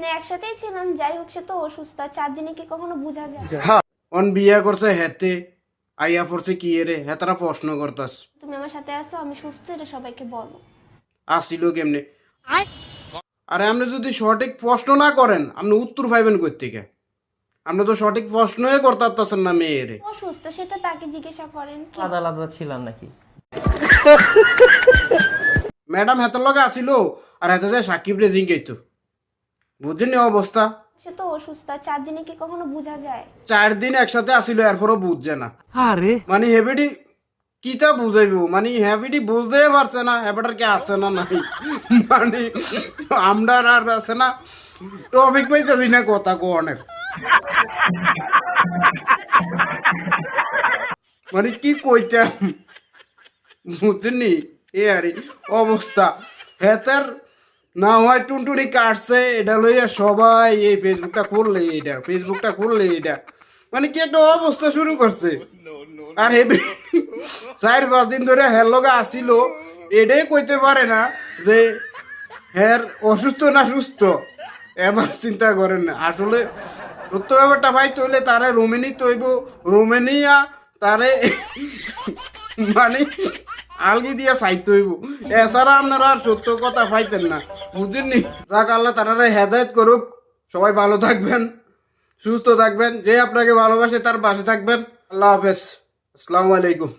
দিনে একসাথেই ছিলাম, যাই হোক সে তো অসুস্থ, 4 দিনে কি কখনো বোঝা যায়? হ্যাঁ অন বিয়া করছে হেতে আইয়া পড়ছে কি রে হেতারা প্রশ্ন করতাস তুমি আমার সাথে আসো, আমি সুস্থ, এটা সবাইকে বলো। আসিল কেমনে আরে আপনি যদি সঠিক প্রশ্ন না করেন আপনি উত্তর পাইবেন কই থেকে আপনি তো সঠিক প্রশ্নই করতে পারতেছেন না মেয়েরে অসুস্থ সেটা তাকে জিজ্ঞাসা করেন। কি আলাদা আলাদা ছিলাম নাকি? ম্যাডাম হেতার লগে আসিল আর হেতে যায় সাকিব রে জিঙ্গাইতো বুঝছেন নি অবস্থা সে তো অসুস্থ, 4 দিনে কি কখনো বোঝা যায়? 4 দিন একসাথে আসিল এরপরও বুঝছে না আরে মানে হেবিডি কিতা বুঝাইব মানে হেবিডি বুঝতেই পারছে না হেবাটার কি আছে না নাই মানে আমরা আর আছে না টপিক পাইতেছি না কথা কোনের মানে কি কইতাম বুঝছেননি এ আরে অবস্থা হেতার না হয় টুনটুনি কাটছে এটা লইয়া সবাই এই ফেসবুকটা খুললে এটা মানে কি একটা অবস্থা শুরু করছে আর হেবে 4-5 দিন ধরে হের লগে আসিল এটাই কইতে পারে না যে হের অসুস্থ না সুস্থ এবার চিন্তা করেন না আসলে সত্য ব্যাপারটা ভাই তৈলে তারে রোমেনি তৈব রোমেনিয়া তারে মানে আলগি দিয়া সাইতে হইব এছাড়া আপনারা আর সত্য কথা পাইতেন না বুঝেননি যাক আল্লাহ তারা হেদায়েত করুক সবাই ভালো থাকবেন সুস্থ থাকবেন যে আপনাকে ভালোবাসে তার পাশে থাকবেন আল্লাহ হাফেজ আসসালামু আলাইকুম